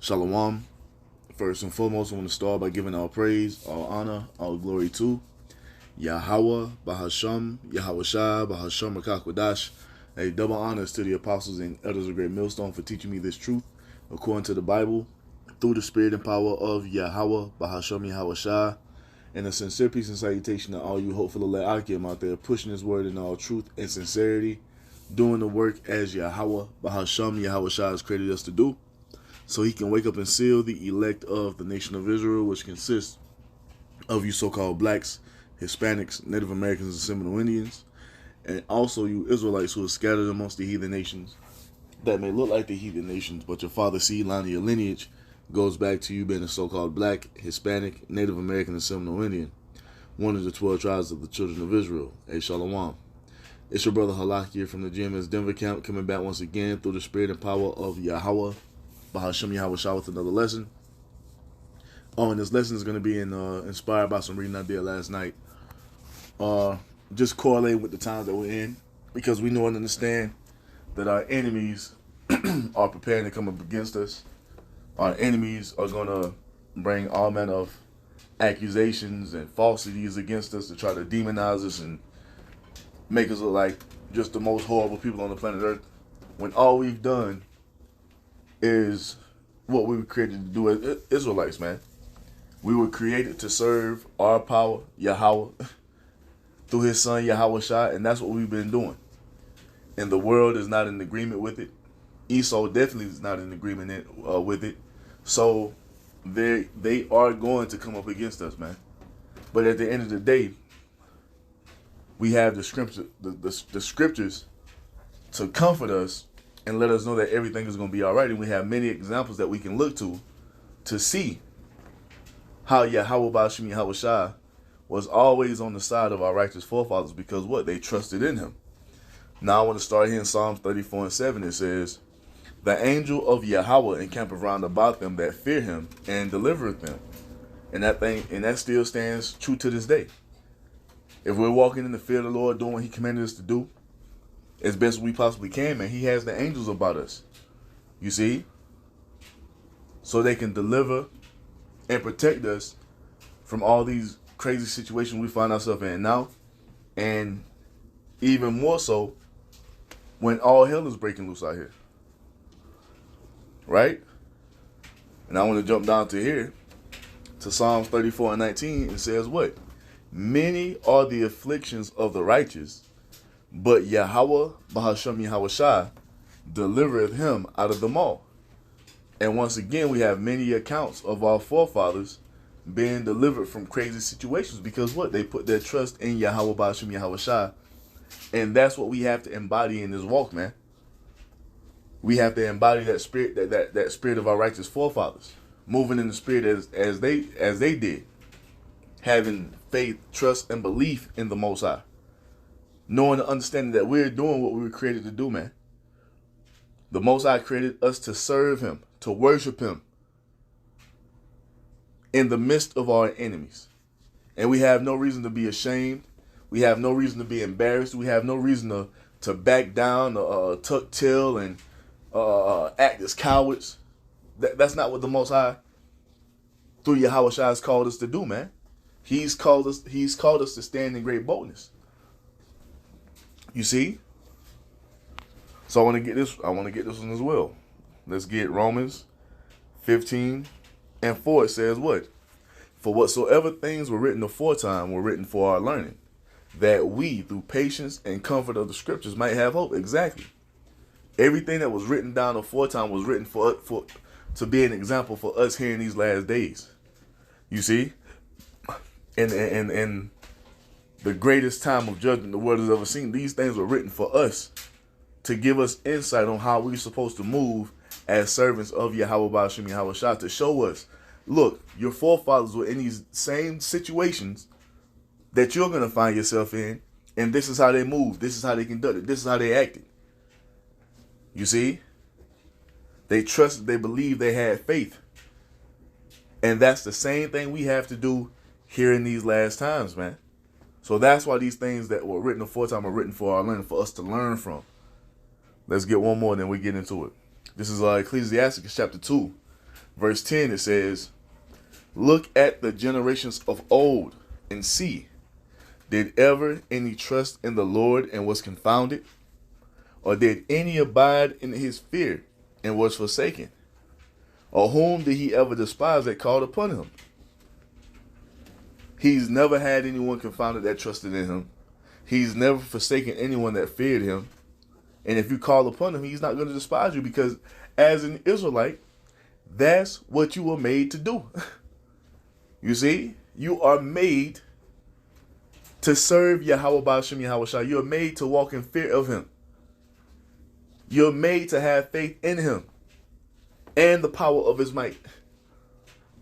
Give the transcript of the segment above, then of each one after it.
Shalom. First and foremost, I want to start by giving all praise, all honor, all glory to Yahweh, Bahasham, Yahweh Shai, Bahasham Rakakwadash. A double honors to the apostles and elders of Great Millstone for teaching me this truth according to the Bible through the spirit and power of Yahweh, Bahasham, Yahweh Shai. And a sincere peace and salutation to all you hopeful elect Akim out there pushing his word in all truth and sincerity, doing the work as Yahweh, Bahasham, Yahweh Shai has created us to do, so he can wake up and seal the elect of the nation of Israel, which consists of you so-called blacks, Hispanics, Native Americans, and Seminole Indians, and also you Israelites who are scattered amongst the heathen nations that may look like the heathen nations, but your father's seed line of your lineage goes back to you being a so-called black, Hispanic, Native American, and Seminole Indian, one of the 12 tribes of the children of Israel. Hey, Shalom. It's your brother Halak here from the GMS Denver camp, coming back once again through the spirit and power of Yahweh, Bahasham Yahweh Shah, with another lesson. Oh, and this lesson is going to be inspired by some reading I did last night. Just correlating with the times that we're in, because we know and understand that our enemies are preparing to come up against us. Our enemies are going to bring all manner of accusations and falsities against us to try to demonize us and make us look like just the most horrible people on the planet Earth, when all we've done is what we were created to do as Israelites, man. We were created to serve our power, Yahweh, through his son, Yahweh Shai, and that's what we've been doing. And the world is not in agreement with it. Esau definitely is not in agreement with it. So they are going to come up against us, man. But at the end of the day, we have the scriptures to comfort us and let us know that everything is going to be all right. And we have many examples that we can look to see how Yahweh Bashim Yahweh Shai was always on the side of our righteous forefathers, because what? They trusted in him. Now I want to start here in Psalms 34:7. It says, "The angel of Yahweh encampeth round about them that fear him and delivereth them." And that still stands true to this day. If we're walking in the fear of the Lord, doing what he commanded us to do as best we possibly can, man, he has the angels about us. You see? So they can deliver and protect us from all these crazy situations we find ourselves in now. And even more so when all hell is breaking loose out here. Right? And I want to jump down to here, to Psalms 34:19. It says what? "Many are the afflictions of the righteous, but Yahweh, Bahasham Yahweh Shai, delivereth him out of them all." And once again, we have many accounts of our forefathers being delivered from crazy situations, because what? They put their trust in Yahweh, Bahasham Yahweh Shai. And that's what we have to embody in this walk, man. We have to embody that spirit, that spirit of our righteous forefathers, moving in the spirit as they did, having faith, trust, and belief in the Most High, knowing and understanding that we're doing what we were created to do, man. The Most High created us to serve him, to worship him in the midst of our enemies. And we have no reason to be ashamed. We have no reason to be embarrassed. We have no reason to back down, tuck tail, and act as cowards. That's not what the Most High, through Yahweh Shai, has called us to do, man. He's called us to stand in great boldness. You see? So I want to get this one as well. Let's get Romans 15:4. It says what? "For whatsoever things were written aforetime were written for our learning, that we, through patience and comfort of the scriptures, might have hope." Exactly. Everything that was written down aforetime was written for to be an example for us here in these last days. You see? And the greatest time of judgment the world has ever seen, these things were written for us to give us insight on how we're supposed to move as servants of Yahweh Bashim Yahweh Shah, to show us, look, your forefathers were in these same situations that you're going to find yourself in, and this is how they moved, this is how they conducted, this is how they acted. You see? They trusted, they believed, they had faith. And that's the same thing we have to do here in these last times, man. So that's why these things that were written aforetime are written for our learning, for us to learn from. Let's get one more, then we get into it. This is Ecclesiastes chapter 2, verse 10. It says, "Look at the generations of old and see, did ever any trust in the Lord and was confounded? Or did any abide in his fear and was forsaken? Or whom did he ever despise that called upon him?" He's never had anyone confounded that trusted in him. He's never forsaken anyone that feared him. And if you call upon him, he's not going to despise you, because as an Israelite, that's what you were made to do. You see, you are made to serve Yahweh Ba'ashem Yahweh Shai. You're made to walk in fear of him. You're made to have faith in him and the power of his might.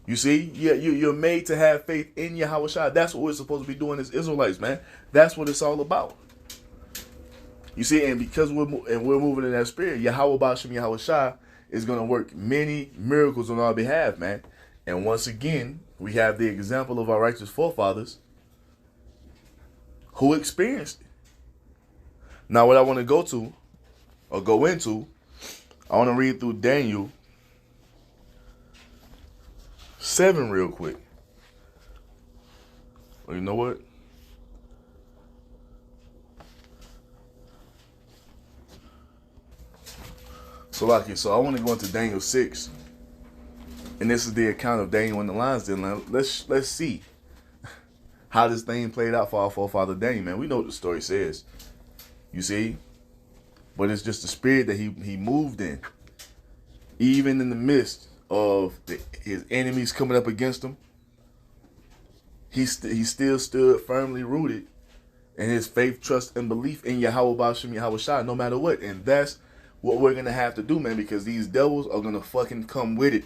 You see, you're made to have faith in Yahweh Shai. That's what we're supposed to be doing as Israelites, man. That's what it's all about. You see, and because we're moving in that spirit, Yahweh Ba'ashem Yahweh Shai is going to work many miracles on our behalf, man. And once again, we have the example of our righteous forefathers who experienced it. Now, what I want to go into, I want to read through Daniel 7 real quick. Well, you know what? So I want to go into Daniel 6. And this is the account of Daniel and the lions den. Let's see how this thing played out for our forefather Daniel, man. We know what the story says. You see? But it's just the spirit that he moved in. Even in the midst of his enemies coming up against him, he still stood firmly rooted in his faith, trust, and belief in Yahweh Ba'ashem Yahweh Shai, no matter what. And that's what we're going to have to do, man, because these devils are going to fucking come with it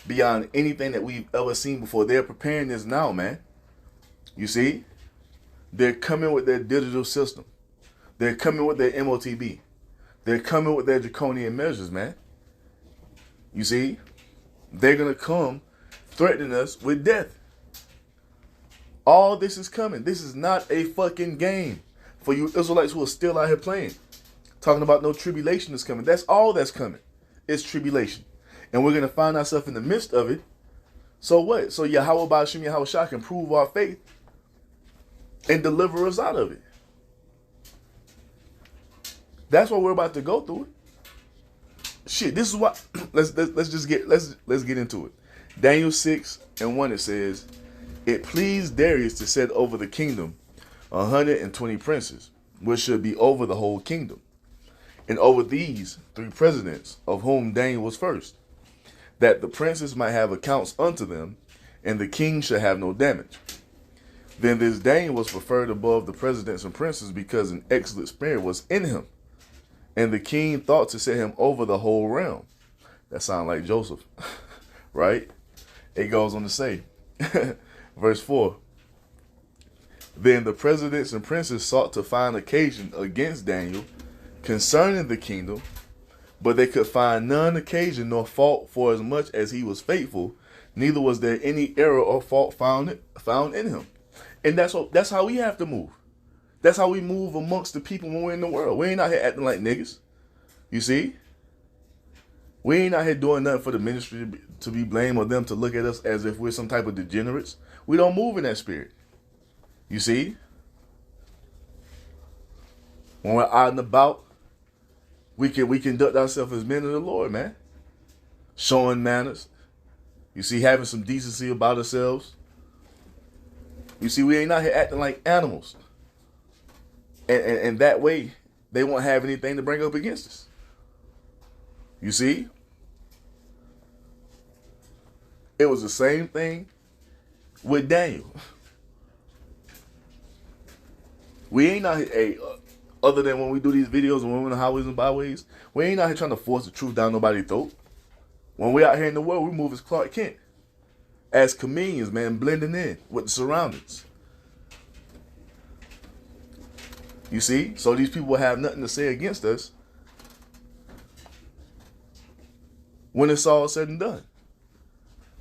beyond anything that we've ever seen before. They're preparing this now, man. You see? They're coming with their digital system. They're coming with their MOTB. They're coming with their draconian measures, man. You see? They're going to come threatening us with death. All this is coming. This is not a fucking game for you Israelites who are still out here playing. Talking about no tribulation is coming. That's all that's coming. It's tribulation. And we're going to find ourselves in the midst of it. So what? So Yahweh Ba'ashem Yahweh Shai can prove our faith and deliver us out of it. That's what we're about to go through it. Shit, this is what let's get into it. Daniel 6:1, it says, "It pleased Darius to set over the kingdom 120 princes, which should be over the whole kingdom, and over these 3 presidents, of whom Daniel was first, that the princes might have accounts unto them, and the king should have no damage. Then this Daniel was preferred above the presidents and princes, because an excellent spirit was in him, and the king thought to set him over the whole realm." That sounds like Joseph, right? It goes on to say, verse 4, "Then the presidents and princes sought to find occasion against Daniel concerning the kingdom, but they could find none occasion nor fault, for as much as he was faithful, neither was there any error or fault found in him." And that's how we have to move. That's how we move amongst the people when we're in the world. We ain't out here acting like niggas. You see? We ain't out here doing nothing for the ministry to be blamed, or them to look at us as if we're some type of degenerates. We don't move in that spirit. You see? When we're out and about, we conduct ourselves as men of the Lord, man. Showing manners. You see, having some decency about ourselves. You see, we ain't out here acting like animals. And that way, they won't have anything to bring up against us. You see? It was the same thing with Daniel. We ain't out here, other than when we do these videos and when we're in the highways and byways, we ain't out here trying to force the truth down nobody's throat. When we're out here in the world, we move as Clark Kent. As chameleons, man, blending in with the surroundings. You see? So these people have nothing to say against us when it's all said and done.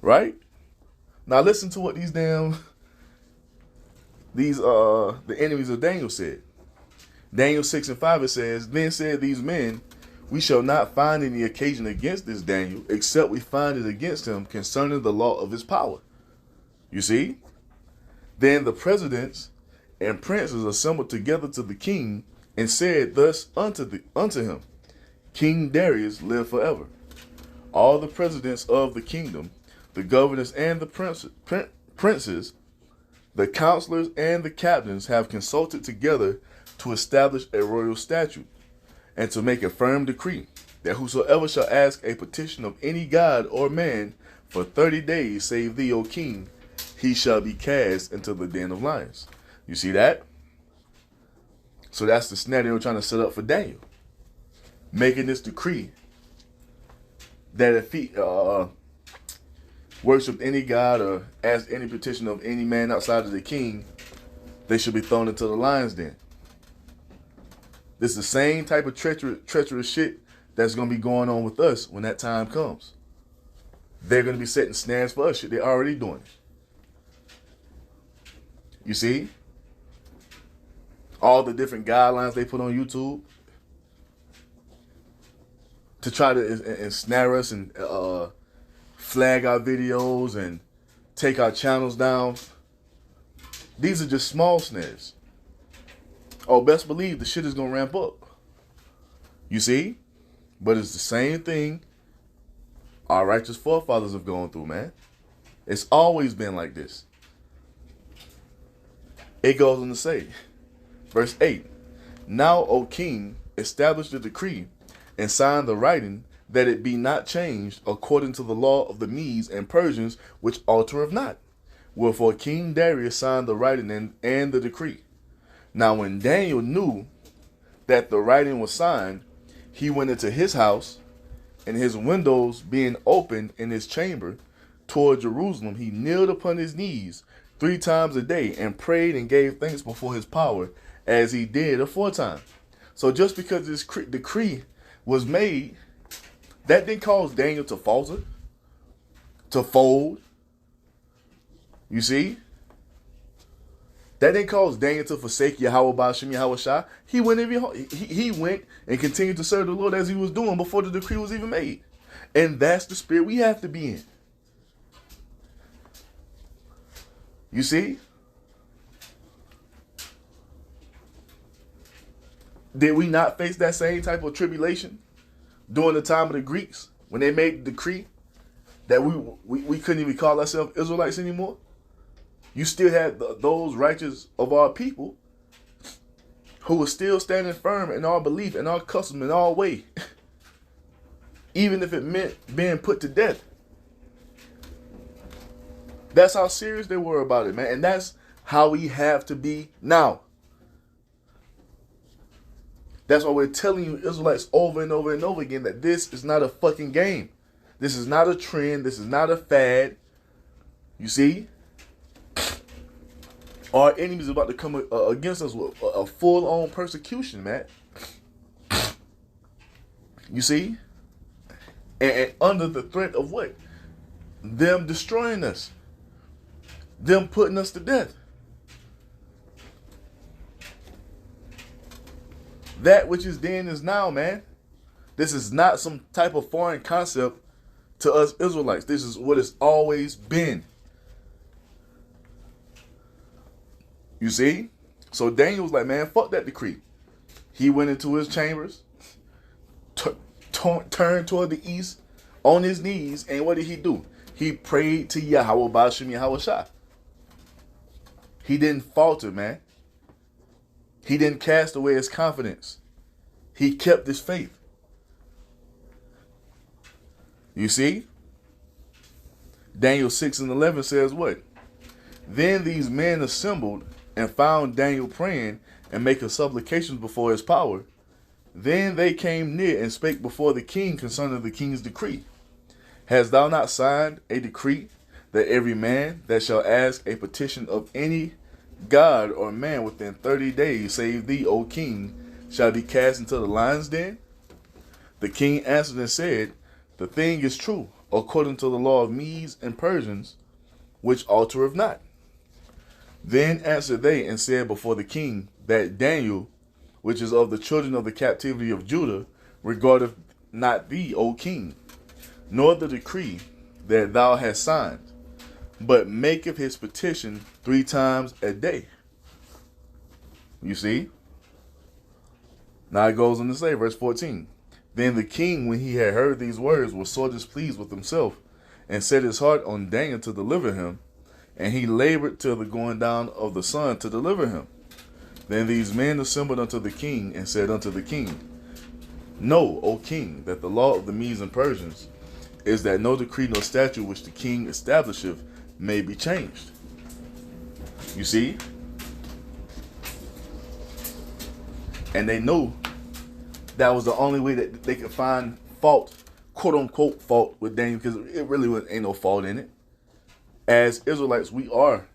Right? Now listen to what the enemies of Daniel said. Daniel 6:5, it says, "Then said these men we shall not find any occasion against this Daniel, except we find it against him concerning the law of his power. You see? Then the presidents and princes assembled together to the king and said thus unto him, King Darius live forever. All the presidents of the kingdom, the governors and the princes, the counselors and the captains have consulted together to establish a royal statute and to make a firm decree that whosoever shall ask a petition of any god or man for 30 days, save thee, O king, he shall be cast into the den of lions. You see that? So that's the snare they were trying to set up for Daniel, making this decree that if he worshiped any god or asked any petition of any man outside of the king, they should be thrown into the lion's den. This is the same type of treacherous shit that's going to be going on with us when that time comes. They're going to be setting snares for us. Shit, they're already doing it. You see? All the different guidelines they put on YouTube to try to ensnare us and flag our videos and take our channels down. These are just small snares. Oh, best believe the shit is going to ramp up. You see? But it's the same thing our righteous forefathers have gone through, man. It's always been like this. It goes on to say, verse 8, Now, O king, establish the decree and sign the writing that it be not changed according to the law of the Medes and Persians, which altereth not. Wherefore King Darius signed the writing and the decree. Now when Daniel knew that the writing was signed, he went into his house, and his windows being opened in his chamber toward Jerusalem, he kneeled upon his knees 3 times a day and prayed and gave thanks before his power, as he did aforetime. So just because this decree was made, that didn't cause Daniel to falter, to fold. You see? That didn't cause Daniel to forsake Yahweh Ba'ashem Yahweh Shah. He went and continued to serve the Lord as he was doing before the decree was even made. And that's the spirit we have to be in. You see? Did we not face that same type of tribulation during the time of the Greeks when they made the decree that we couldn't even call ourselves Israelites anymore? You still had those righteous of our people who were still standing firm in our belief, in our custom, in our way, even if it meant being put to death. That's how serious they were about it, man. And that's how we have to be now. That's why we're telling you Israelites over and over and over again that this is not a fucking game. This is not a trend. This is not a fad. You see? Our enemies are about to come against us with a full-on persecution, man. You see? And under the threat of what? Them destroying us. Them putting us to death. That which is then is now, man. This is not some type of foreign concept to us Israelites. This is what it's always been. You see? So Daniel was like, man, fuck that decree. He went into his chambers, turned toward the east on his knees, and what did he do? He prayed to Yahweh Ba'ashem Yahweh Shah. He didn't falter, man. He didn't cast away his confidence. He kept his faith. You see? Daniel 6:11 says what? Then these men assembled and found Daniel praying and making supplications before his power. Then they came near and spake before the king concerning the king's decree. Hast thou not signed a decree that every man that shall ask a petition of any god or man within 30 days, save thee, O king, shall be cast into the lion's den? The king answered and said, the thing is true, according to the law of Medes and Persians, which altereth not. Then answered they and said before the king that Daniel, which is of the children of the captivity of Judah, regardeth not thee, O king, nor the decree that thou hast signed, but maketh his petition 3 times a day. You see? Now it goes on to say, verse 14. Then the king, when he had heard these words, was sore displeased with himself, and set his heart on Daniel to deliver him. And he labored till the going down of the sun to deliver him. Then these men assembled unto the king, and said unto the king, Know, O king, that the law of the Medes and Persians is that no decree nor statute which the king establisheth may be changed. You see? And they knew that was the only way that they could find fault, quote unquote fault, with Daniel, because it really ain't no fault in it. As Israelites, we are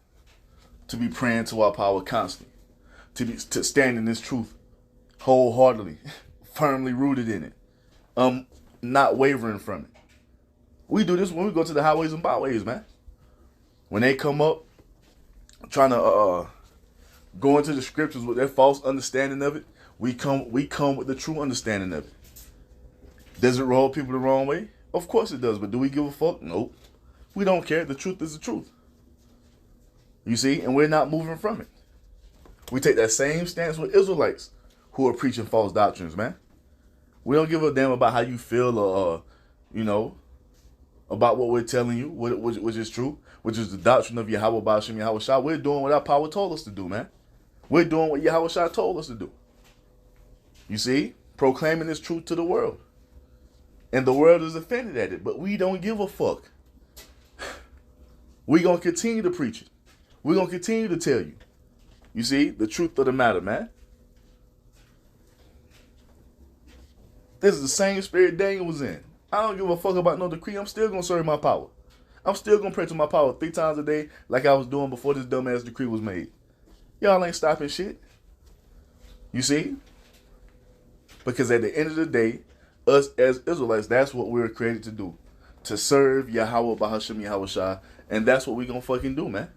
to be praying to our power constantly, to stand in this truth wholeheartedly, firmly rooted in it, not wavering from it. We do this when we go to the highways and byways, man. When they come up trying to go into the scriptures with their false understanding of it, we come with the true understanding of it. Does it roll people the wrong way? Of course it does, but do we give a fuck? Nope. We don't care. The truth is the truth. You see? And we're not moving from it. We take that same stance with Israelites who are preaching false doctrines, man. We don't give a damn about how you feel or, about what we're telling you, which is true, which is the doctrine of Yahweh Ba'ashem Yahweh Shah. We're doing what our power told us to do, man. We're doing what Yahweh Shah told us to do. You see? Proclaiming this truth to the world. And the world is offended at it, but we don't give a fuck. We're going to continue to preach it. We're going to continue to tell you. You see? The truth of the matter, man. This is the same spirit Daniel was in. I don't give a fuck about no decree. I'm still going to serve my power. I'm still going to pray to my power 3 times a day like I was doing before this dumbass decree was made. Y'all ain't stopping shit. You see? Because at the end of the day, us as Israelites, that's what we were created to do. To serve Yahweh Ba'ashem Yahweh Shah. And that's what we going to fucking do, man.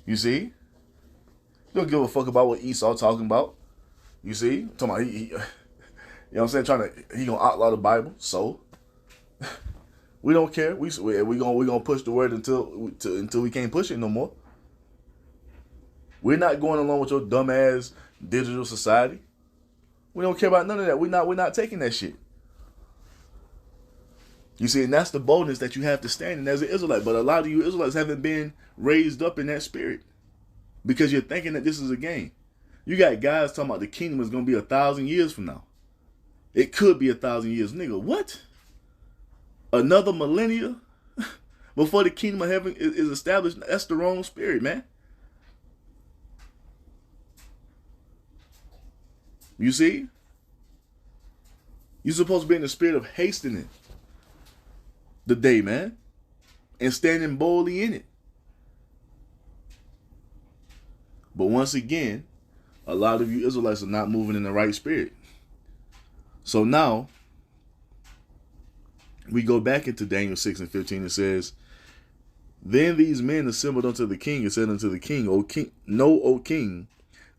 You see? You don't give a fuck about what Esau talking about. You see? Talking about you know what I'm saying? He gonna outlaw the Bible. So we don't care. We gonna push the word until we can't push it no more. We're not going along with your dumbass digital society. We don't care about none of that. We're not taking that shit. You see, and that's the boldness that you have to stand in as an Israelite. But a lot of you Israelites haven't been raised up in that spirit because you're thinking that this is a game. You got guys talking about the kingdom is going to be 1,000 years from now. It could be 1,000 years. Nigga, what? Another millennia before the kingdom of heaven is established? That's the wrong spirit, man. You see? You're supposed to be in the spirit of hastening the day, man, and standing boldly in it. But once again, a lot of you Israelites are not moving in the right spirit. So now, we go back into Daniel 6 and 15. It says, Then these men assembled unto the king and said unto the king, O king, know, O king,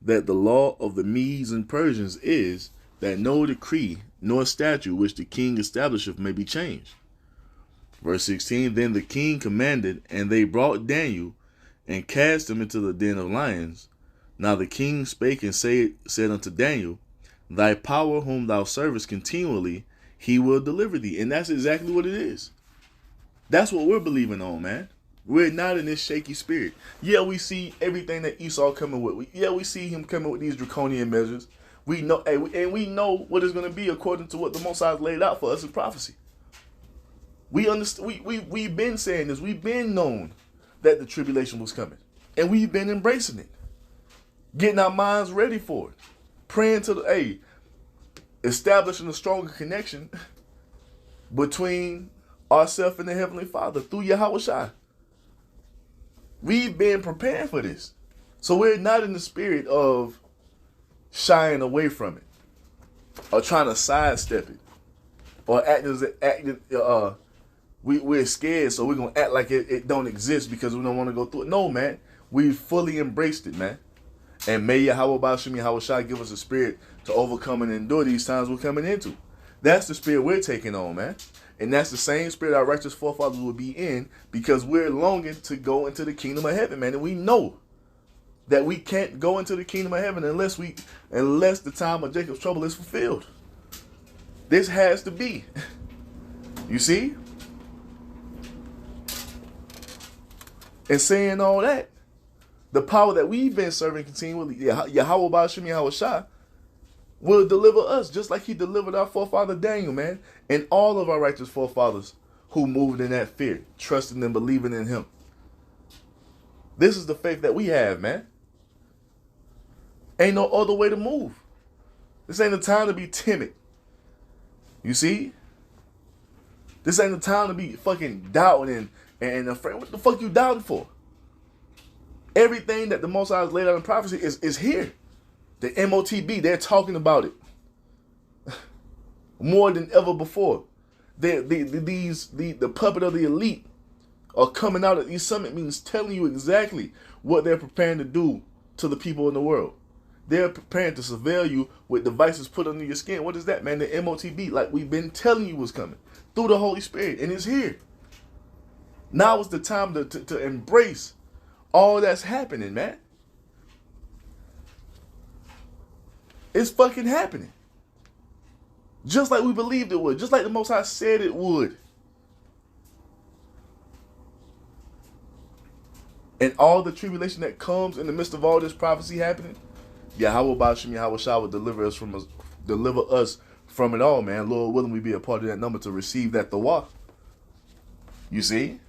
that the law of the Medes and Persians is that no decree nor statute which the king establisheth may be changed. Verse 16, Then the king commanded, and they brought Daniel and cast him into the den of lions. Now the king spake and said unto Daniel, Thy power whom thou servest continually, he will deliver thee. And that's exactly what it is. That's what we're believing on, man. We're not in this shaky spirit. Yeah, we see everything that Esau coming with. We see him coming with these draconian measures. We know, and we know what it's going to be according to what the Most High has laid out for us in prophecy. We understand. We've been saying this. We've been known that the tribulation was coming, and we've been embracing it, getting our minds ready for it, praying to establishing a stronger connection between ourselves and the Heavenly Father through Yahweh Shai. We've been preparing for this, so we're not in the spirit of shying away from it, or trying to sidestep it, or we're scared, so we're gonna act like it don't exist because we don't want to go through it. No, man, we fully embraced it, man. And may Yahweh Ba'ashem Yahweh Shai give us a spirit to overcome and endure these times we're coming into. That's the spirit we're taking on, man. And that's the same spirit our righteous forefathers will be in, because we're longing to go into the kingdom of heaven, man. And we know that we can't go into the kingdom of heaven unless the time of Jacob's trouble is fulfilled. This has to be. You see? And saying all that, the power that we've been serving continually, Yahweh Ba'ashem Yahweh Shai, will deliver us just like he delivered our forefather Daniel, man, and all of our righteous forefathers who moved in that fear, trusting and believing in him. This is the faith that we have, man. Ain't no other way to move. This ain't the time to be timid. You see? This ain't the time to be fucking doubting and afraid. What the fuck you doubting for? Everything that the Most High has laid out in prophecy is here. The MOTB, they're talking about it more than ever before. The puppet of the elite are coming out at these summit meetings telling you exactly what they're preparing to do to the people in the world. They're preparing to surveil you with devices put under your skin. What is that, man? The MOTB, like we've been telling you was coming through the Holy Spirit, and it's here. Now is the time to embrace all that's happening, man. It's fucking happening. Just like we believed it would. Just like the Most High said it would. And all the tribulation that comes in the midst of all this prophecy happening, Yahweh Ba'ashem Yahweh Shai will deliver us from it all, man. Lord willing, we be a part of that number to receive that Thawah. You see?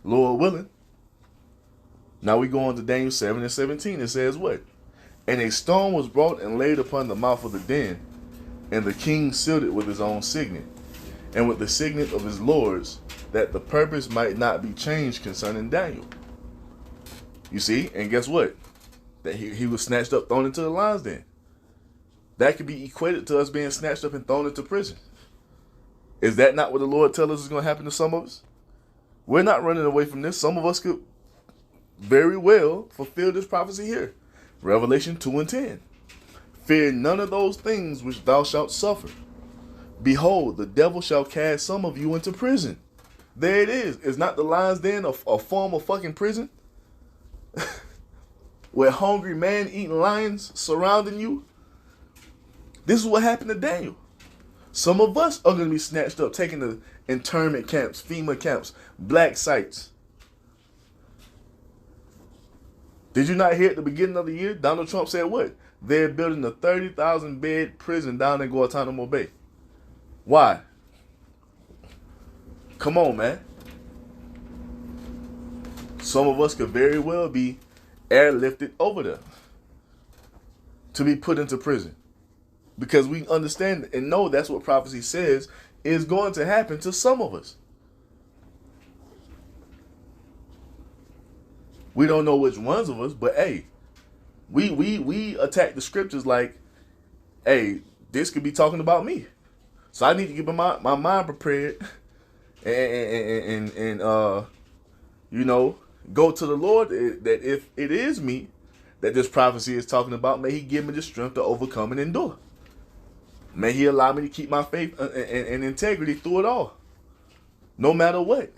Lord willing. Now we go on to Daniel 7 and 17. It says what? And a stone was brought and laid upon the mouth of the den, and the king sealed it with his own signet, and with the signet of his lords, that the purpose might not be changed concerning Daniel. You see? And guess what? That he was snatched up, thrown into the lion's den. That could be equated to us being snatched up and thrown into prison. Is that not what the Lord tells us is going to happen to some of us? We're not running away from this. Some of us could very well fulfill this prophecy here. Revelation 2 and 10. Fear none of those things which thou shalt suffer. Behold, the devil shall cast some of you into prison. There it is. Is not the lion's den a form of fucking prison? Where hungry man eating lions surrounding you? This is what happened to Daniel. Some of us are going to be snatched up, taken to internment camps, FEMA camps, black sites. Did you not hear at the beginning of the year, Donald Trump said what? They're building a 30,000 bed prison down in Guantanamo Bay. Why? Come on, man. Some of us could very well be airlifted over there to be put into prison. Because we understand and know that's what prophecy says is going to happen to some of us. We don't know which ones of us, but hey, we attack the scriptures like, hey, this could be talking about me. So I need to get my mind prepared and you know, go to the Lord that if it is me that this prophecy is talking about, may he give me the strength to overcome and endure. May he allow me to keep my faith and integrity through it all. No matter what.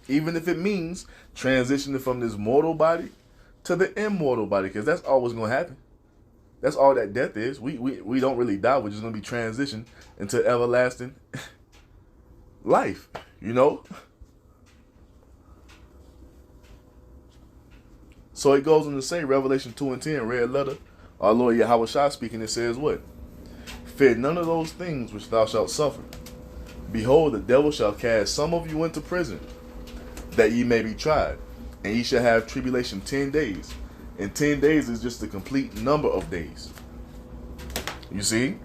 Even if it means transitioning from this mortal body to the immortal body. Because that's always going to happen. That's all that death is. We don't really die. We're just going to be transitioned into everlasting life. You know? So it goes on to say, Revelation 2 and 10, red letter, our Lord Yahweh Shai speaking, it says what? Fear none of those things which thou shalt suffer. Behold, the devil shall cast some of you into prison, that ye may be tried, and ye shall have tribulation 10 days. And 10 days is just the complete number of days. You see?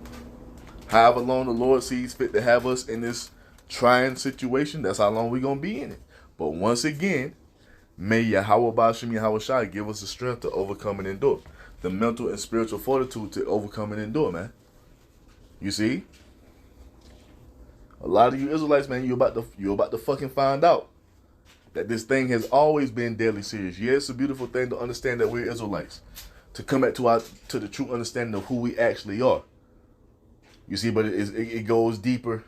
However long the Lord sees fit to have us in this trying situation, that's how long we're going to be in it. But once again, may Yahweh Ba'ashem Yahweh Shai give us the strength to overcome and endure. The mental and spiritual fortitude to overcome and endure, man. You see? A lot of you Israelites, man, you're about to fucking find out that this thing has always been deadly serious. Yeah, it's a beautiful thing to understand that we're Israelites. To come back to the true understanding of who we actually are. You see, but it goes deeper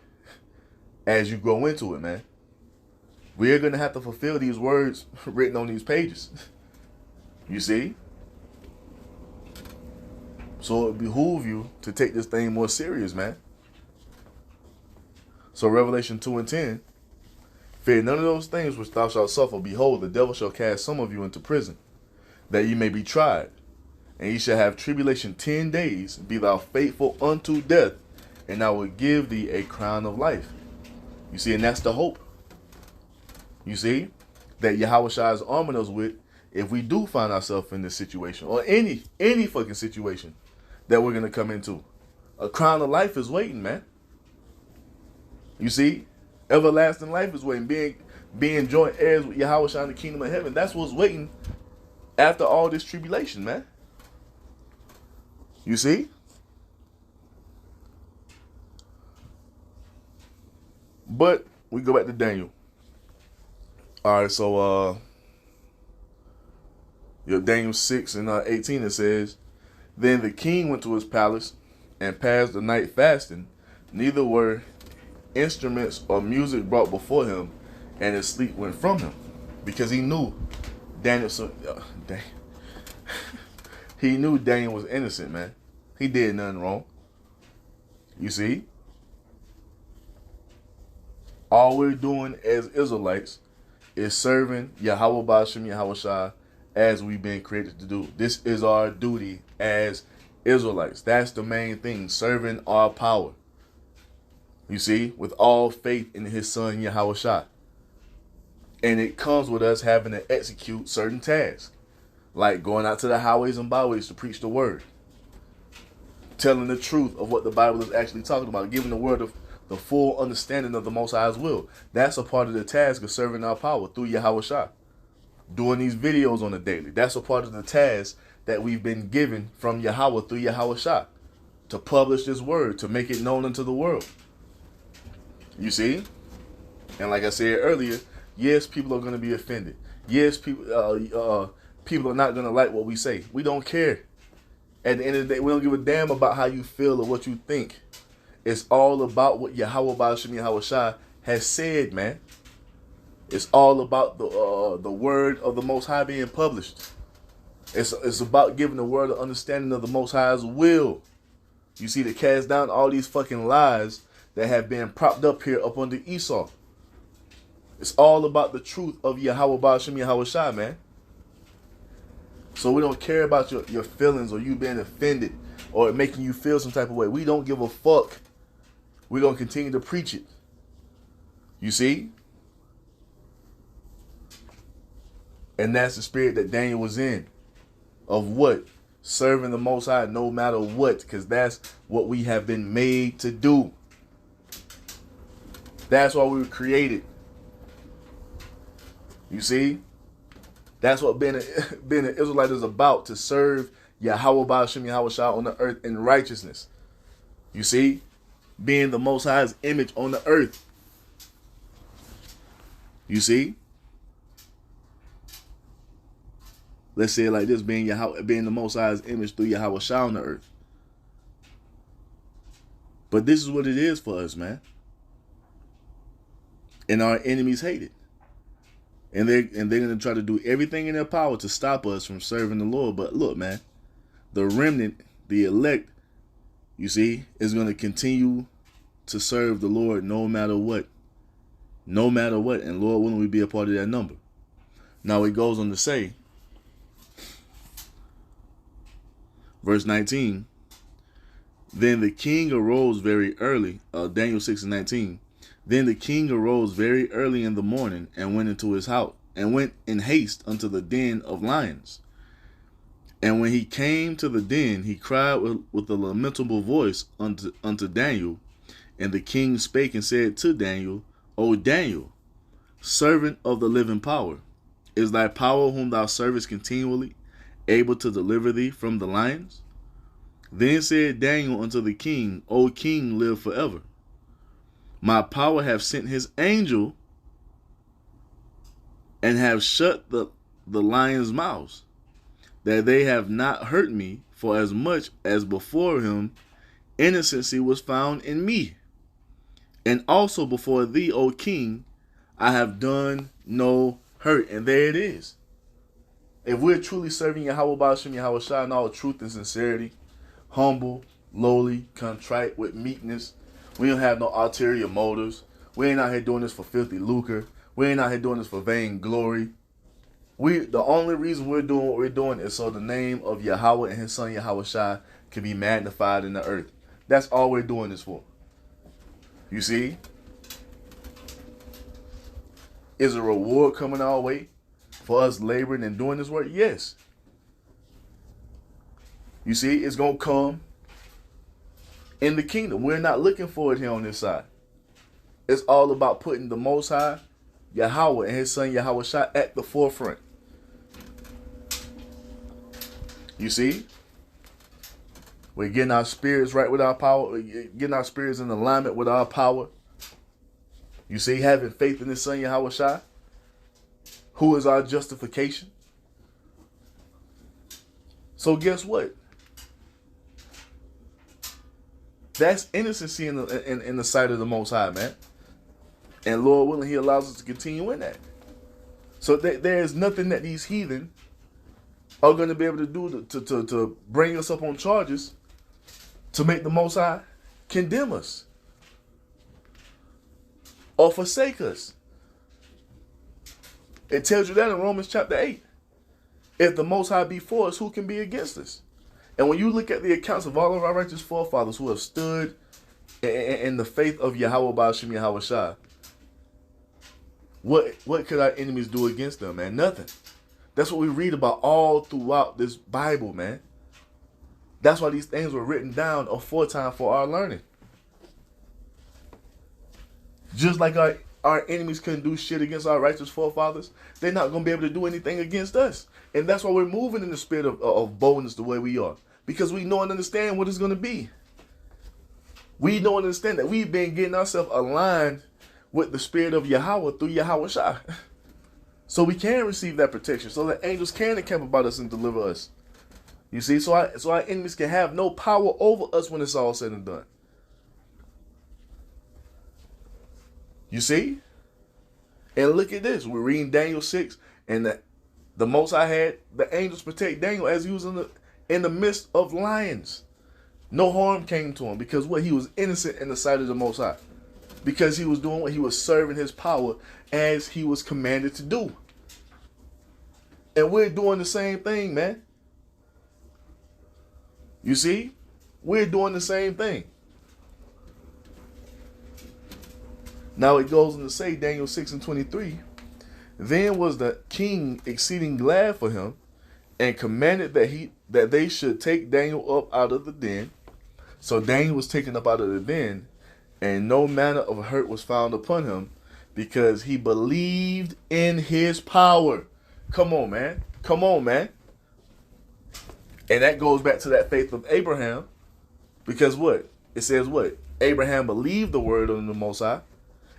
as you grow into it, man. We're going to have to fulfill these words written on these pages. You see? So it behooves you to take this thing more serious, man. So Revelation 2 and 10, fear none of those things which thou shalt suffer. Behold, the devil shall cast some of you into prison, that ye may be tried. And ye shall have tribulation 10 days. Be thou faithful unto death, and I will give thee a crown of life. You see, and that's the hope. You see, that Yahweh Shai is arming us with if we do find ourselves in this situation, or any fucking situation that we're going to come into. A crown of life is waiting, man. You see, everlasting life is waiting. Being joint heirs with Yahweh Shai in the kingdom of heaven. That's what's waiting after all this tribulation, man. You see? But we go back to Daniel. All right, so Daniel 6 and 18, it says, then the king went to his palace and passed the night fasting. Neither were instruments or music brought before him, and his sleep went from him, because he knew Daniel. He knew Daniel was innocent, man. He did nothing wrong. You see, all we're doing as Israelites is serving Yahweh Ba'ashem Yahweh Shai as we've been created to do. This is our duty as Israelites. That's the main thing, serving our power. You see, with all faith in his son Yahweh Shai. And it comes with us having to execute certain tasks, like going out to the highways and byways to preach the word, telling the truth of what the Bible is actually talking about, giving the word of the full understanding of the Most High's will. That's a part of the task of serving our power through Yahweh Shai. Doing these videos on a daily. That's a part of the task that we've been given from Yahweh through Yahweh Shai, to publish this word, to make it known unto the world. You see? And like I said earlier, yes, people are going to be offended. Yes, people are not going to like what we say. We don't care. At the end of the day, we don't give a damn about how you feel or what you think. It's all about what Yahweh Ba'ashem Yahweh Shai has said, man. It's all about the word of the Most High being published. It's about giving the word of understanding of the Most High's will. You see, to cast down all these fucking lies that have been propped up here up under Esau. It's all about the truth of Yahweh Ba'ashem Yahweh Shai, man. So we don't care about your feelings or you being offended or making you feel some type of way. We don't give a fuck. We're going to continue to preach it. You see? And that's the spirit that Daniel was in. Of what? Serving the Most High no matter what. Because that's what we have been made to do. That's why we were created. You see? That's what being an Israelite is about. To serve Yahweh Ba'ashem Yahweh Shai on the earth in righteousness. You see? Being the Most High's image on the earth. You see? Let's say it like this, being the Most High's image through Yahweh Shai on the earth. But this is what it is for us, man. And our enemies hate it. And they're going to try to do everything in their power to stop us from serving the Lord. But look, man, the remnant, the elect, you see, is going to continue to serve the Lord no matter what. No matter what. And Lord willing, we be a part of that number. Now it goes on to say, verse 19, then the king arose very early, Daniel 6 and 19. Then the king arose very early in the morning and went into his house, and went in haste unto the den of lions. And when he came to the den, he cried with a lamentable voice unto Daniel. And the king spake and said to Daniel, O Daniel, servant of the living power, is thy power whom thou servest continually able to deliver thee from the lions? Then said Daniel unto the king, O king, live forever. My power hath sent his angel and have shut the lions' mouths, that they have not hurt me, for as much as before him innocency was found in me. And also before thee, O king, I have done no hurt. And there it is. If we're truly serving Yahweh Ba'ashem Yahweh Shai in all truth and sincerity, humble, lowly, contrite, with meekness, we don't have no ulterior motives. We ain't out here doing this for filthy lucre. We ain't out here doing this for vain glory. The only reason we're doing what we're doing is so the name of Yahweh and his son Yahweh Shai can be magnified in the earth. That's all we're doing this for. You see? Is a reward coming our way for us laboring and doing this work? Yes. You see, it's going to come in the kingdom. We're not looking for it here on this side. It's all about putting the Most High, Yahweh, and his son Yahweh Shai at the forefront. You see? We're getting our spirits right with our power. We're getting our spirits in alignment with our power. You see, having faith in his son Yahweh Shai, who is our justification. So guess what? That's innocency in the sight of the Most High, man. And Lord willing, he allows us to continue in that. So there is nothing that these heathen are going to be able to do to bring us up on charges to make the Most High condemn us or forsake us. It tells you that in Romans chapter 8. If the Most High be for us, who can be against us? And when you look at the accounts of all of our righteous forefathers who have stood in the faith of Yahweh Ba'ashem Yahweh Shai, what could our enemies do against them, man? Nothing. That's what we read about all throughout this Bible, man. That's why these things were written down aforetime for our learning. Just like our enemies couldn't do shit against our righteous forefathers, they're not going to be able to do anything against us. And that's why we're moving in the spirit of boldness the way we are. Because we know and understand what it's going to be. We know and understand that we've been getting ourselves aligned with the spirit of Yahweh through Yahweh Shai. So we can receive that protection. So that angels can encamp about us and deliver us. You see, so our enemies can have no power over us when it's all said and done. You see? And look at this. We're reading Daniel 6, and the Most High had the angels protect Daniel as he was in the midst of lions. No harm came to him because what? He was innocent in the sight of the Most High. Because he was doing what? He was serving his power as he was commanded to do. And we're doing the same thing, man. You see? We're doing the same thing. Now it goes on to say, Daniel 6:23, then was the king exceeding glad for him, and commanded that they should take Daniel up out of the den. So Daniel was taken up out of the den, and no manner of hurt was found upon him, because he believed in his power. Come on, man. Come on, man. And that goes back to that faith of Abraham. Because what? It says what? Abraham believed the word of the Most High,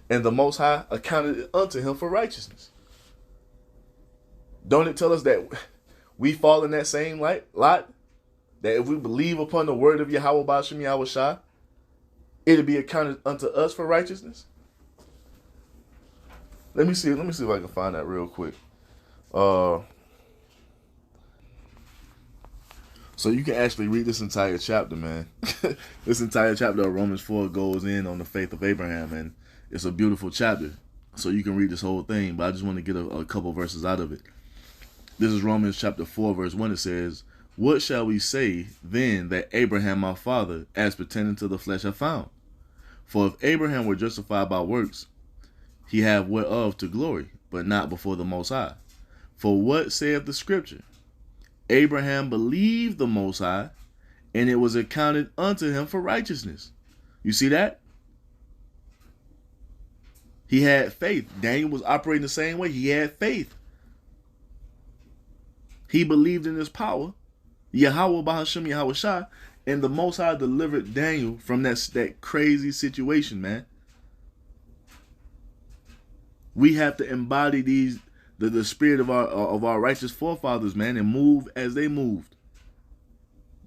and the Most High accounted it unto him for righteousness. Don't it tell us that we fall in that same lot? That if we believe upon the word of Yahweh Ba'ashem Yahweh Shai, it'll be accounted unto us for righteousness? Let me see if I can find that real quick. So you can actually read this entire chapter, man. This entire chapter of Romans 4 goes in on the faith of Abraham, and it's a beautiful chapter. So you can read this whole thing, but I just want to get a couple verses out of it. This is Romans chapter 4, verse 1. It says, what shall we say then that Abraham our father, as pertaining to the flesh, hath found? For if Abraham were justified by works, he have whereof to glory, but not before the Most High. For what saith the Scripture? Abraham believed the Most High, and it was accounted unto him for righteousness. You see that? He had faith. Daniel was operating the same way. He had faith. He believed in his power, Yahweh Ba'ashem Yahweh Shai, and the Most High delivered Daniel from that crazy situation, man. We have to embody the spirit of our righteous forefathers, man, and move as they moved.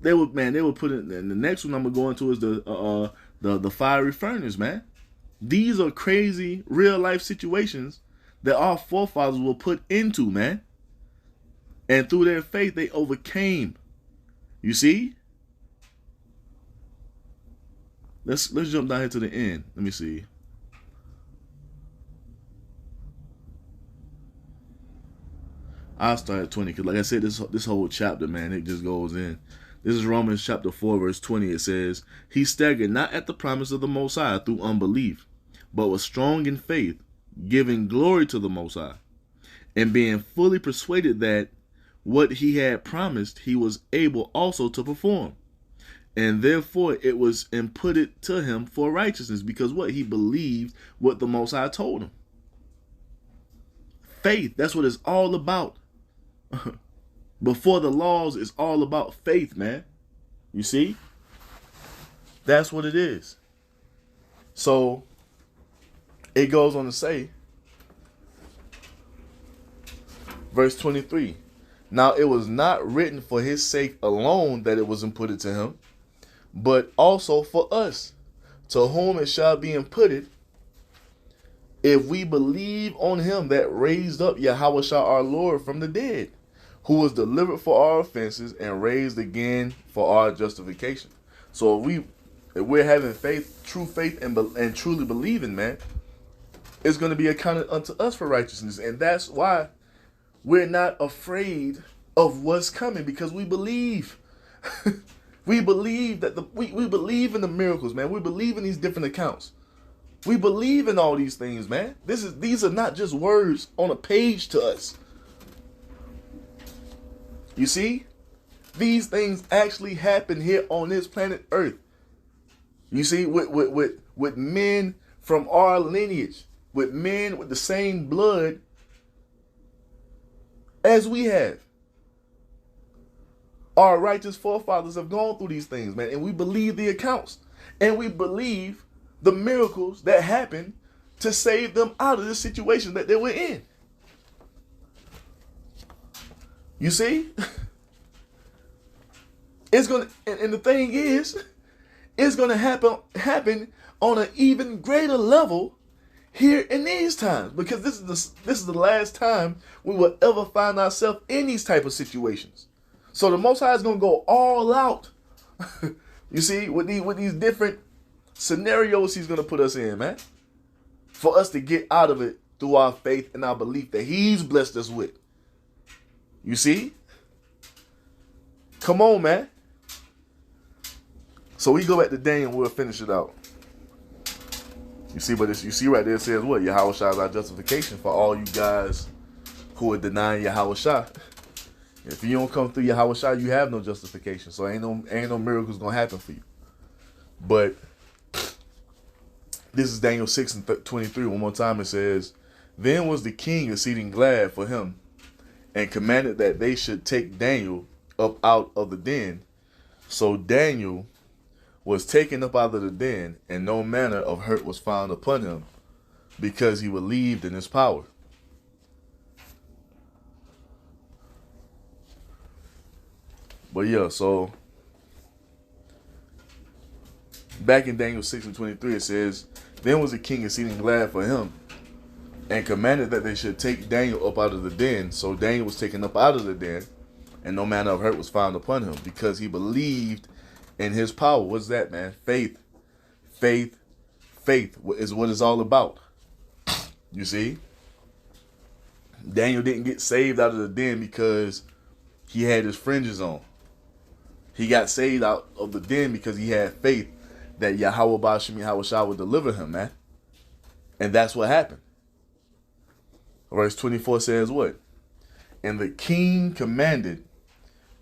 they would put it. And the next one I'm gonna go into is the fiery furnace, man. These are crazy real life situations that our forefathers were put into, man. And through their faith, they overcame. You see? Let's jump down here to the end. Let me see. I'll start at 20 because, like I said, this whole chapter, man, it just goes in. This is Romans chapter 4, verse 20. It says, "He staggered not at the promise of the Most High through unbelief, but was strong in faith, giving glory to the Most High, and being fully persuaded that what he had promised he was able also to perform. And therefore it was imputed to him for righteousness," because what? He believed what the Most High told him. Faith, that's what it's all about. Before the laws, it's all about faith, man. You see? That's what it is. So it goes on to say, verse 23, "Now it was not written for his sake alone that it was imputed to him, but also for us, to whom it shall be imputed, if we believe on him that raised up Yahweh our Lord from the dead, who was delivered for our offenses and raised again for our justification." So if we're having faith, true faith, and truly believing, man, it's going to be accounted unto us for righteousness. And that's why we're not afraid of what's coming, because we believe. We believe that we believe in the miracles, man. We believe in these different accounts. We believe in all these things, man. These are not just words on a page to us. You see? These things actually happen here on this planet Earth. You see, with men from our lineage, with men with the same blood as we have. Our righteous forefathers have gone through these things, man, and we believe the accounts. And we believe the miracles that happened to save them out of the situation that they were in. You see? It's gonna, and the thing is, it's gonna happen on an even greater level here in these times, because this is the last time we will ever find ourselves in these type of situations. So the Most High is gonna go all out. You see, with these different scenarios he's gonna put us in, man, for us to get out of it through our faith and our belief that he's blessed us with. You see? Come on, man. So we go back to Daniel and we'll finish it out. You see what you see right there? It says what? Yahweh Shah is our justification for all you guys who are denying Yahweh Shah. If you don't come through Yahweh Shah, you have no justification. So ain't no miracles gonna happen for you. But this is Daniel 6 and 23. One more time it says, "Then was the king exceeding glad for him, and commanded that they should take Daniel up out of the den. So Daniel was taken up out of the den, and no manner of hurt was found upon him, because he believed in his power." But yeah, so back in Daniel 6 and 23, it says, "Then was the king exceeding glad for him, and commanded that they should take Daniel up out of the den. So Daniel was taken up out of the den, and no manner of hurt was found upon him, because he believed in his power." What's that, man? Faith. Faith. Faith is what it's all about. You see? Daniel didn't get saved out of the den because he had his fringes on. He got saved out of the den because he had faith that Yahweh Ba'ashem Yahweh Shah would deliver him, man. And that's what happened. Verse 24 says what? "And the king commanded,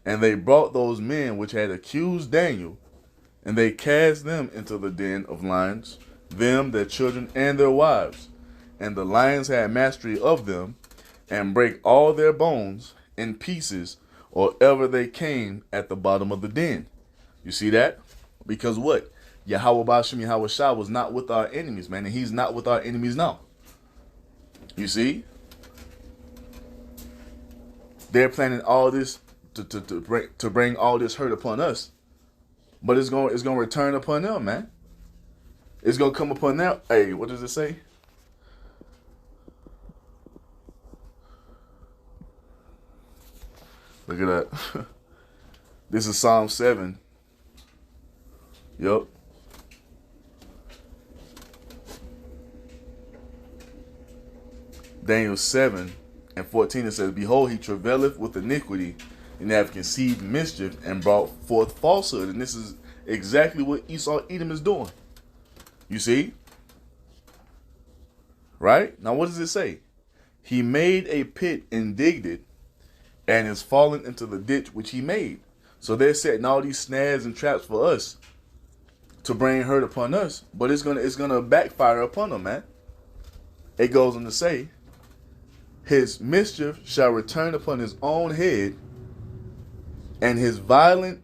and they brought those men which had accused Daniel, and they cast them into the den of lions, them, their children, and their wives. And the lions had mastery of them, and brake all their bones in pieces, or ever they came at the bottom of the den." You see that? Because what? Yahweh Ba'ashem Yahweh Shah was not with our enemies, man, and he's not with our enemies now. You see? They're planning all this to bring all this hurt upon us. But it's gonna return upon them, man. It's gonna come upon them. Hey, what does it say? Look at that. This is Psalm 7. Yup. Daniel 7:14, it says, Behold, he travaileth with iniquity, and have conceived mischief, and brought forth falsehood. And this is exactly what Esau Edom is doing. You see? Right? Now what does it say? He made a pit and digged it, and is fallen into the ditch which he made. So they're setting all these snares and traps for us to bring hurt upon us, but it's gonna backfire upon them, man. It goes on to say, his mischief shall return upon his own head, and his violent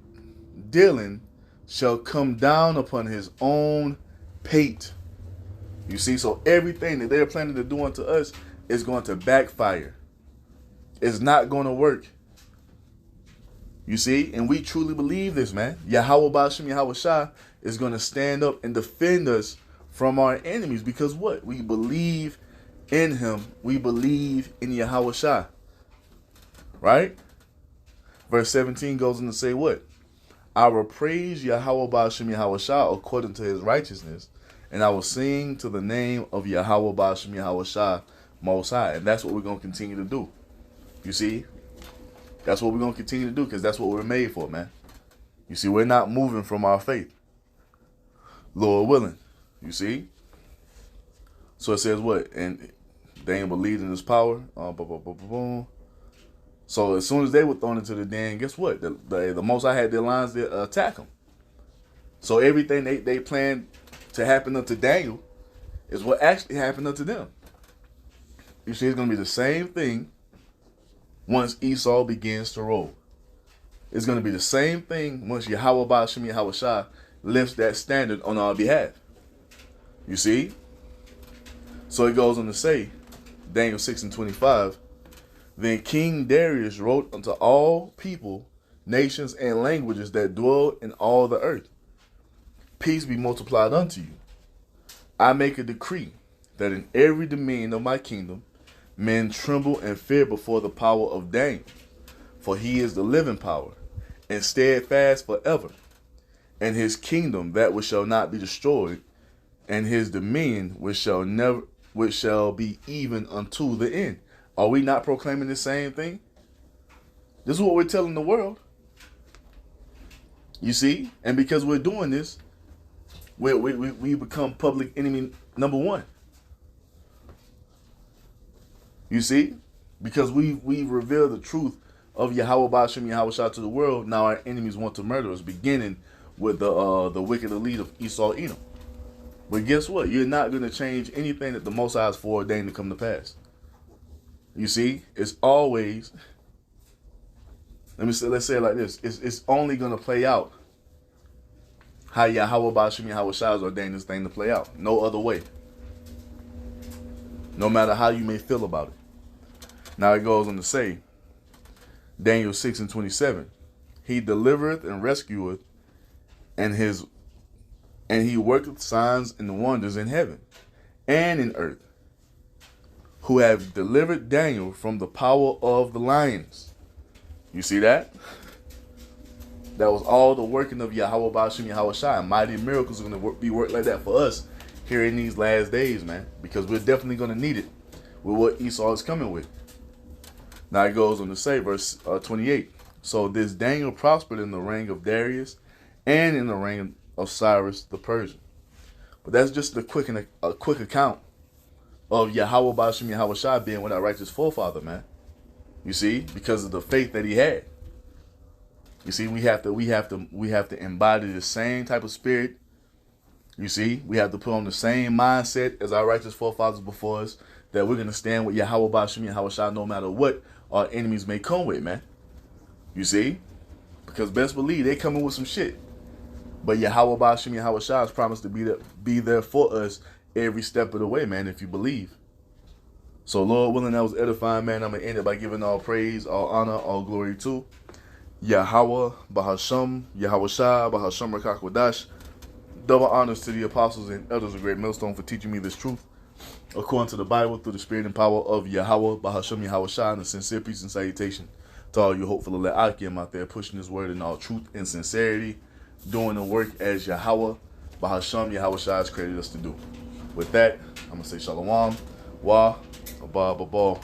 dealing shall come down upon his own pate. You see, so everything that they're planning to do unto us is going to backfire. It's not going to work. You see, and we truly believe this, man. Yahweh Ba'ashem Yahweh Shah is going to stand up and defend us from our enemies, because what? We believe in him. We believe in Yahweh Shah. Right? Verse 17 goes on to say what? I will praise Yahweh Ba'ashem Yahweh Shah according to his righteousness, and I will sing to the name of Yahweh Ba'ashem Yahweh Shah Most High. And that's what we're going to continue to do. You see? That's what we're going to continue to do, because that's what we're made for, man. You see, we're not moving from our faith. Lord willing. You see? So it says what? And Daniel believed in his power. So as soon as they were thrown into the den, guess what? The Most High had their lines to attack them. So everything they planned to happen unto Daniel is what actually happened unto them. You see, it's going to be the same thing once Esau begins to roll. It's going to be the same thing once Yahweh Ba'ashem Yahweh Shah lifts that standard on our behalf. You see? So it goes on to say, Daniel 6:25, Then King Darius wrote unto all people, nations, and languages that dwell in all the earth, Peace be multiplied unto you. I make a decree that in every dominion of my kingdom, men tremble and fear before the power of Daniel, for he is the living power, and steadfast forever, and his kingdom that which shall not be destroyed, and his dominion which shall be even unto the end. Are we not proclaiming the same thing? This is what we're telling the world. You see? And because we're doing this, we become public enemy number one. You see? Because we reveal the truth of Yahweh Ba'ashem Yahweh Shah to the world. Now our enemies want to murder us, beginning with the wicked elite of Esau Edom. But guess what? You're not going to change anything that the Most High has foreordained to come to pass. You see? It's always, let's say it like this. It's only going to play out how Yahweh Ba'ashem Yahweh Shah has ordained this thing to play out. No other way. No matter how you may feel about it. Now it goes on to say, Daniel 6:27, He delivereth and rescueth, and he worketh signs and wonders in heaven and in earth, who have delivered Daniel from the power of the lions. You see that? That was all the working of Yahweh Ba'ashem Yahweh Shah. Mighty miracles are going to be worked like that for us here in these last days, man, because we're definitely going to need it with what Esau is coming with. Now it goes on to say, verse 28, So this Daniel prospered in the reign of Darius and in the reign of Cyrus the Persian. But that's just a quick account of Yahweh Ba'ashem Yahweh Shah being with our righteous forefather, man. You see, because of the faith that he had. You see, we have to embody the same type of spirit. You see, we have to put on the same mindset as our righteous forefathers before us, that we're going to stand with Yahweh Ba'ashem Yahweh Shah no matter what our enemies may come with, man. You see? Because best believe they coming with some shit. But Yahweh Ba'ashem Yahweh Shah has promised to be there for us every step of the way, man, if you believe. So, Lord willing, that was edifying, man. I'm going to end it by giving all praise, all honor, all glory to Yahweh, Bahasham, Yahushua, Bahasham Rakakwadash. Double honors to the apostles and elders of Great Millstone for teaching me this truth according to the Bible through the spirit and power of Yahweh, Bahasham, Yahushua, and a sincere peace and salutation to all you hopeful Akim out there pushing this word in all truth and sincerity, doing the work as Yahweh, Bahasham, Yahushua has created us to do. With that, I'm going to say Shalom, Wa, Abba, Babal.